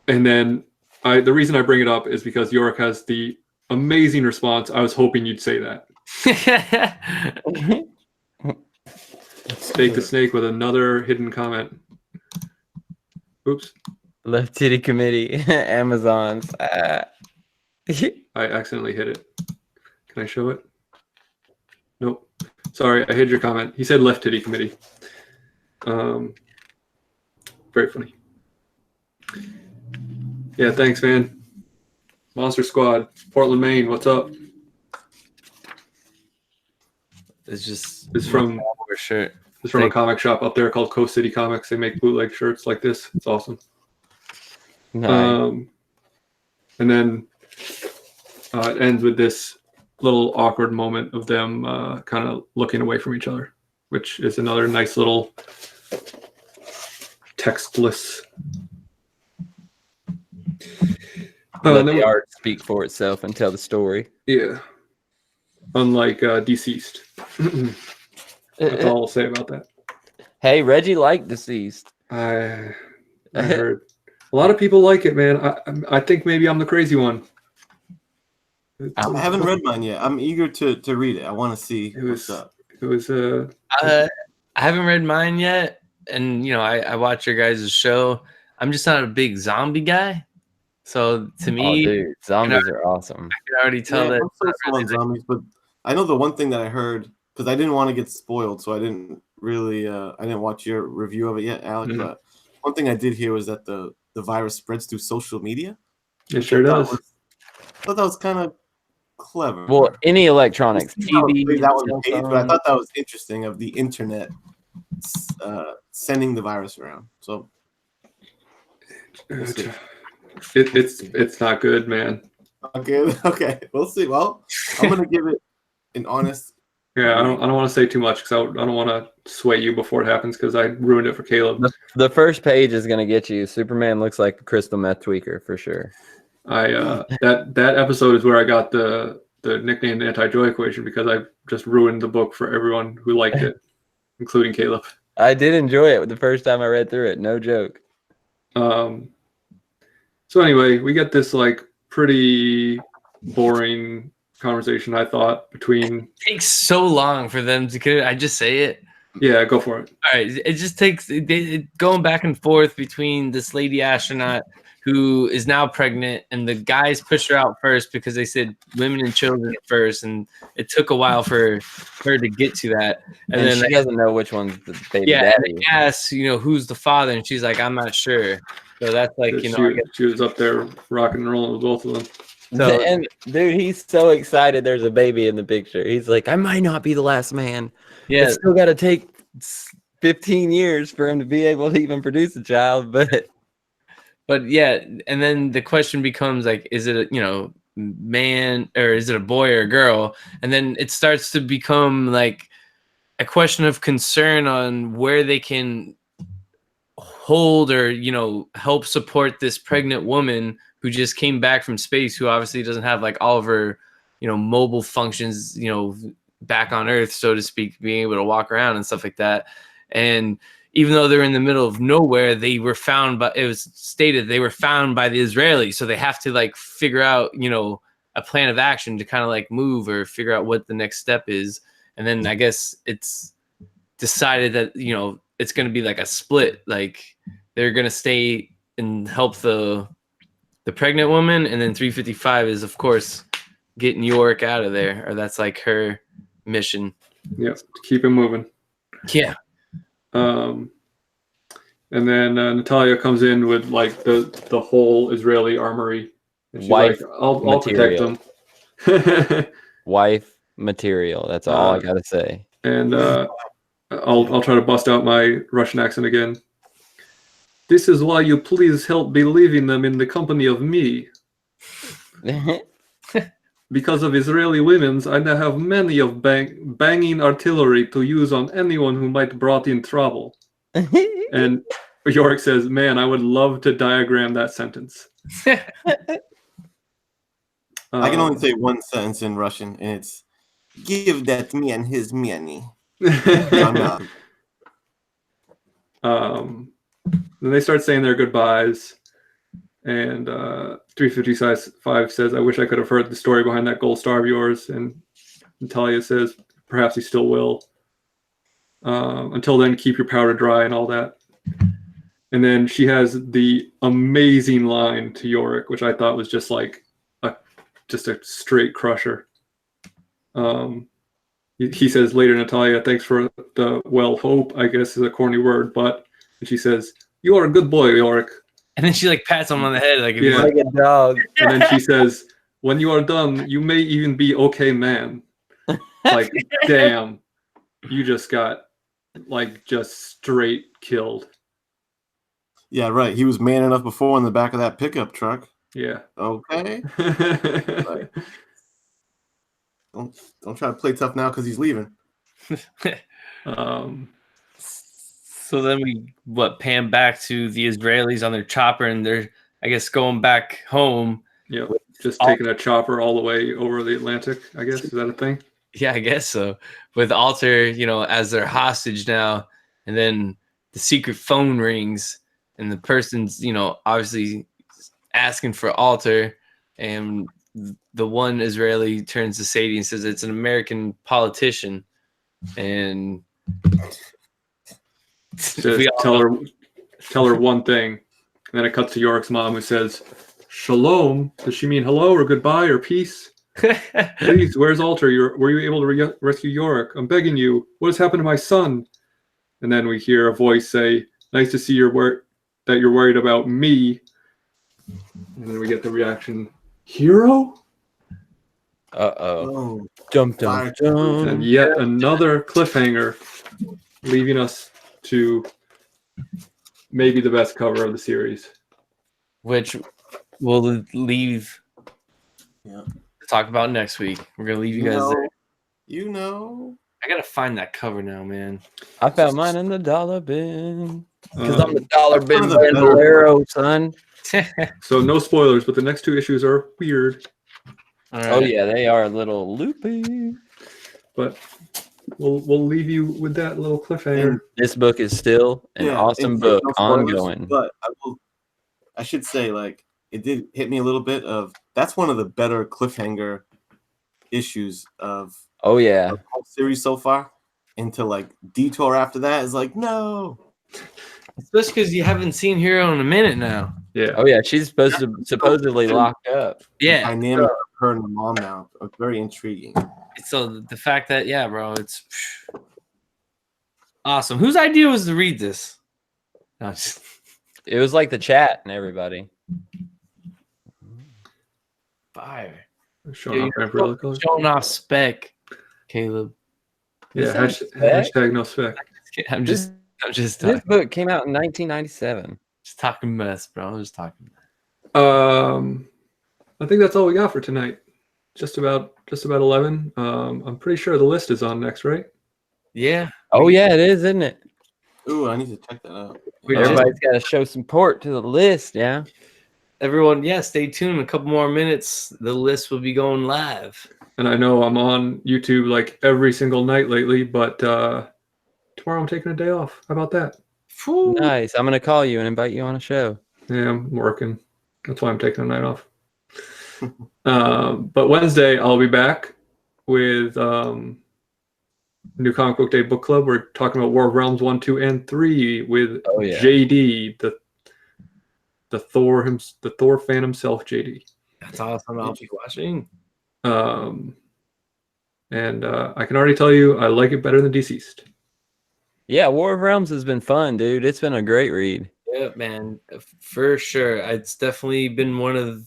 And then the reason I bring it up is because Yorick has the amazing response. I was hoping you'd say that. Steak the Snake with another hidden comment. Oops. Left titty committee. Amazons. I accidentally hit it. Can I show it? Nope. Sorry, I hid your comment. He said left titty committee. Very funny. Yeah, thanks, man. Monster Squad, Portland, Maine. What's up? It's from a shirt. It's from a comic shop up there called Coast City Comics. They make bootleg shirts like this. It's awesome. Nice. And then it ends with this little awkward moment of them kind of looking away from each other, which is another nice little textless. Let the art speak for itself and tell the story. Yeah. Unlike Deceased. That's all I'll say about that. Hey, Reggie liked Deceased. I heard a lot of people like it, man. I think maybe I'm the crazy one. I haven't read mine yet. I'm eager to read it. I want to see what's up. It was I haven't read mine yet, and I watch your guys' show. I'm just not a big zombie guy, so to me, dude, zombies are awesome. I can already tell that. I'm so on zombies, but I know the one thing that I heard, because I didn't want to get spoiled, so I didn't really I didn't watch your review of it yet, Alec. Mhm. But one thing I did hear was that the virus spreads through social media. it sure does. I thought that was kind of clever. Well, any electronics, TV, that was the page, but I thought that was interesting of the internet sending the virus around. So we'll see. It's not good, man. Okay, we'll see. Well, I'm gonna give it an honest. Yeah, I don't want to say too much because I don't want to sway you before it happens because I ruined it for Caleb. The first page is gonna get you. Superman looks like a crystal meth tweaker for sure. That episode is where I got the nickname the Anti-Joy Equation because I just ruined the book for everyone who liked it, including Caleb. I did enjoy it the first time I read through it. No joke. So anyway, we get this like pretty boring conversation, I thought, between. It takes so long for them to get it. I just say it. Yeah, go for it. All right, it just takes going back and forth between this lady astronaut who is now pregnant, and the guys pushed her out first because they said women and children first, and it took a while for her to get to that. And then she doesn't know which one's the baby daddy. They asked, who's the father, and she's like, I'm not sure. So that's like, she was up there rocking and rolling with both of them. So, and dude, he's so excited there's a baby in the picture. He's like, I might not be the last man. Yeah. It's still got to take 15 years for him to be able to even produce a child. But yeah, and then the question becomes like, is it man, or is it a boy or a girl? And then it starts to become like a question of concern on where they can hold or help support this pregnant woman who just came back from space, who obviously doesn't have like all of her mobile functions back on Earth, so to speak, being able to walk around and stuff like that. And even though they're in the middle of nowhere, they were found by, it was stated they were found by the Israelis. So they have to like figure out, a plan of action to kind of like move or figure out what the next step is. And then I guess it's decided that, it's going to be like a split. Like they're going to stay and help the pregnant woman. And then 355 is, of course, get New York out of there. Or that's like her mission. Yeah, keep him moving. Yeah. And then Natalia comes in with like the whole Israeli armory. And she's Wife like, I'll protect them. Wife material. That's all I gotta say. And I'll try to bust out my Russian accent again. This is why you please help be leaving them in the company of me. Because of Israeli women's, I now have many of banging artillery to use on anyone who might brought in trouble. And Yorick says, man, I would love to diagram that sentence. I can only say one sentence in Russian, and it's give that man his money. Then they start saying their goodbyes. And 355 says, I wish I could have heard the story behind that gold star of yours. And Natalia says, perhaps he still will. Until then, keep your powder dry and all that. And then she has the amazing line to Yorick, which I thought was just like just a straight crusher. He says later, Natalia, thanks for the hope, I guess is a corny word, but and she says, you are a good boy, Yorick. And then she like pats him on the head like like a dog. And then she says, when you are done, you may even be okay, man. Like, damn, you just got like just straight killed. Yeah, right. He was man enough before in the back of that pickup truck. Yeah. Okay. Like, don't try to play tough now because he's leaving. So then we pan back to the Israelis on their chopper, and they're, I guess, going back home. Yeah, just taking a chopper all the way over the Atlantic, I guess. Is that a thing? Yeah, I guess so. With Alter, as their hostage now, and then the secret phone rings, and the person's, obviously asking for Alter, and the one Israeli turns to Sadie and says it's an American politician, and tell her one thing, and then it cuts to Yorick's mom, who says, "Shalom." Does she mean hello or goodbye or peace? Please, where's Alter? Were you able to rescue Yorick? I'm begging you. What has happened to my son? And then we hear a voice say, "Nice to see that you're worried about me." And then we get the reaction, "Hero?" Oh, Dum dum dum. And yet another cliffhanger, leaving us to maybe the best cover of the series, which we'll leave yeah. to talk about next week. We're gonna leave you guys there. I gotta find that cover now, man. I found mine in the dollar bin because I'm the Um, dollar bin one of the better bandolero, son. So no spoilers, but the next two issues are weird. All Oh right. yeah, they are a little loopy. But we'll leave you with that little cliffhanger. And- This book is still an awesome and book, no spoilers, ongoing. But I should say, like, it did hit me a little bit of that's one of the better cliffhanger issues of Oh yeah, the whole series so far. And to like detour after that is like, no. Especially because you haven't seen Hero in a minute now. Yeah. oh yeah. She's supposedly locked up. The dynamic of her and the mom now are very intriguing. So the fact that, yeah, bro, it's awesome. Whose idea was to read this? No, just, It was like the chat and everybody. fire. Showing off Vampire colors. Showing off spec, Caleb. Yeah. Is that Hashtag no spec. I'm just This talking, book came out in 1997. just talking mess, bro. I'm just talking. I think that's all we got for tonight. Just about 11. I'm pretty sure the list is on next, right? Yeah. Oh yeah, it is, isn't it? Ooh, I need to check that out. Everybody's got to show support to the list. Yeah. Everyone, yeah, stay tuned. A couple more minutes, the list will be going live. And I know I'm on YouTube like every single night lately, but tomorrow I'm taking a day off. How about that? Whew. Nice. I'm gonna call you and invite you on a show. Yeah, I'm working. That's why I'm taking a night off. But Wednesday I'll be back with New Comic Book Day Book Club. We're talking about War of Realms 1, 2, and 3 with JD, the Thor fan himself, JD. That's awesome. I'll be watching. And I can already tell you I like it better than Deceased. Yeah, War of Realms has been fun, dude. It's been a great read. Yeah, man, for sure. It's definitely been one of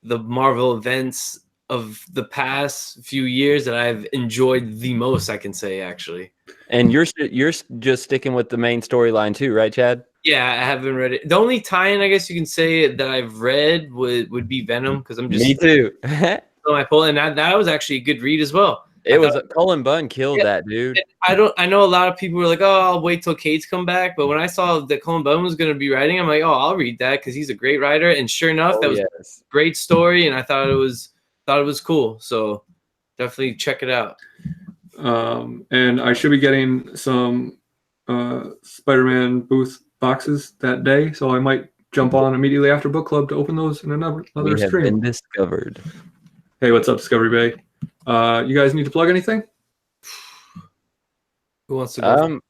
the Marvel events of the past few years that I've enjoyed the most, I can say, actually. And you're just sticking with the main storyline too, right, Chad? Yeah, I haven't read it. The only tie-in, I guess you can say, that I've read would be Venom, because I'm just Me too. on my pull, and that was actually a good read as well. It was Cullen Bunn killed that dude. I know a lot of people were like, "Oh, I'll wait till Kate's come back," but when I saw that Cullen Bunn was going to be writing, I'm like, "Oh, I'll read that," because he's a great writer. And sure enough, that was a great story, and I thought it was cool. So definitely check it out. And I should be getting some Spider-Man booth boxes that day, so I might jump on immediately after book club to open those in another We have stream. been discovered. Hey, what's up, Discovery Bay? You guys need to plug anything? Who wants to go?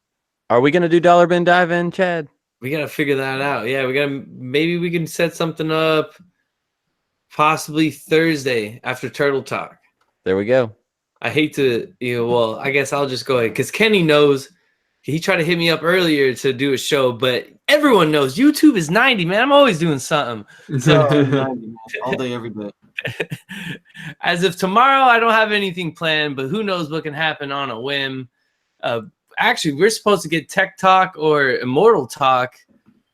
Are we gonna do Dollar Bin Dive In, Chad? We gotta figure that out. Yeah, maybe we can set something up possibly Thursday after Turtle Talk. There we go. I hate to, well, I guess I'll just go ahead because Kenny knows. He tried to hit me up earlier to do a show, but everyone knows YouTube is 90, man. I'm always doing something. So, all day, every day. As of tomorrow, I don't have anything planned, but who knows what can happen on a whim. Actually, we're supposed to get Tech Talk or Immortal Talk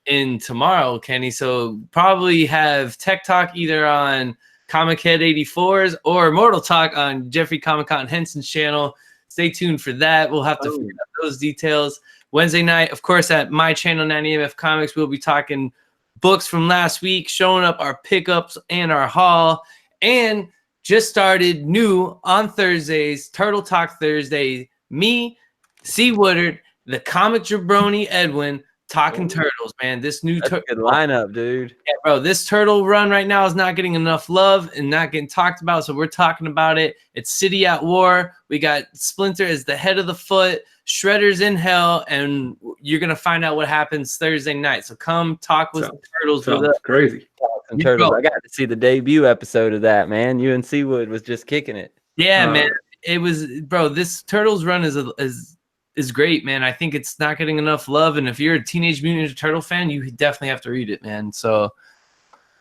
in tomorrow, Kenny. So probably have Tech Talk either on Comic Head 84's or Immortal Talk on Jeffrey Comic Con Henson's channel. stay tuned for that. We'll have to figure out those details. Wednesday night, of course, at my channel, 90MF Comics, we'll be talking books from last week, showing up our pickups and our haul. And just started new on Thursdays, Turtle Talk Thursday. Me, C. Woodard, the comic jabroni Edwin, talking turtles, man. This new good lineup, dude. Yeah, bro. This turtle run right now is not getting enough love and not getting talked about, so we're talking about it. It's City at War. We got Splinter as the head of the foot, Shredder's in hell, and you're gonna find out what happens Thursday night. So come talk with the turtles with us. Crazy. And turtles. I got to see the debut episode of that, man. You and Seawood was just kicking it. Yeah, man. It was, bro. This turtles run is great, man. I think it's not getting enough love, and if you're a Teenage Mutant Ninja Turtle fan, you definitely have to read it, man. So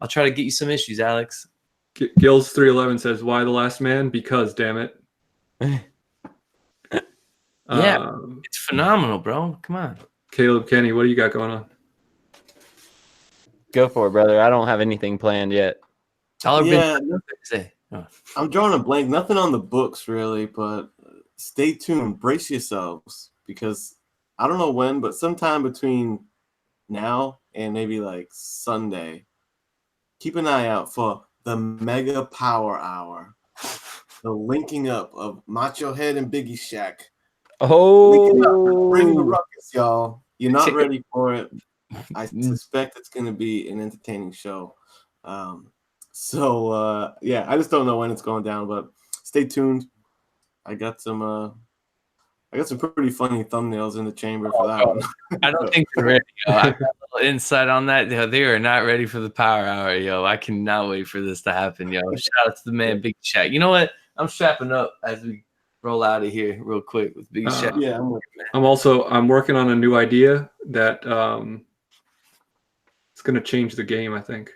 I'll try to get you some issues, Alex. Gills 311 says, "Why the last man? Because damn it." Yeah, it's phenomenal, bro. Come on, Caleb, Kenny, what do you got going on? Go for it, brother. I don't have anything planned yet. I'm drawing a blank. Nothing on the books really, but stay tuned. Brace yourselves because I don't know when, but sometime between now and maybe like Sunday, keep an eye out for the Mega Power Hour, the linking up of Macho Head and Biggie Shack. Oh, bring the ruckus, y'all. You're not ready for it. I suspect it's going to be an entertaining show. Yeah, I just don't know when it's going down, but stay tuned. I got some pretty funny thumbnails in the chamber for that one. I don't think they're ready. Yo. I got a little insight on that. Yo, they are not ready for the Power Hour, yo. I cannot wait for this to happen, yo. Shout out to the man, Big Shaq. You know what? I'm strapping up as we roll out of here real quick with Big Shaq. Yeah, I'm working on a new idea that it's going to change the game, I think.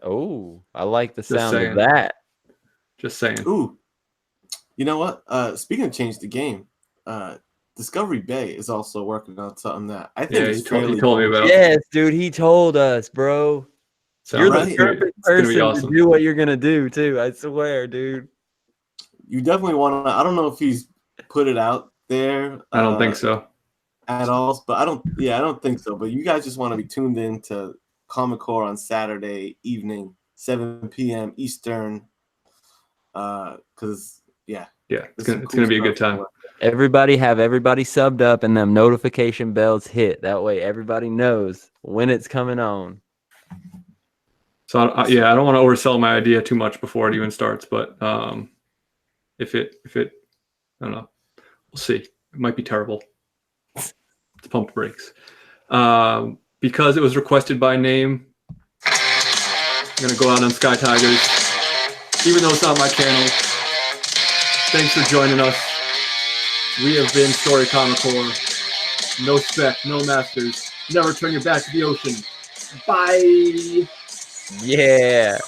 Oh, I like the sound of that. Just saying. Ooh, you know what? Speaking of change the game, Discovery Bay is also working on something that I think is he told me about. Yes, dude, he told us, bro. You're the perfect person awesome. to do what you're gonna do too. I swear, dude. You definitely want to. I don't know if he's put it out there. I don't think so at all. But I don't think so. But you guys just want to be tuned in to Comic Core on Saturday evening, 7 p.m. Eastern. Because it's gonna be a good time. Everybody subbed up and them notification bells hit. That way everybody knows when it's coming on. So I don't want to oversell my idea too much before it even starts, but if it I don't know, we'll see. It might be terrible. It's pump the brakes. Because it was requested by name, I'm gonna go out on Sky Tigers, even though it's not my channel. Thanks for joining us. We have been Story Comic Core. No spec, no masters. Never turn your back to the ocean. Bye. Yeah.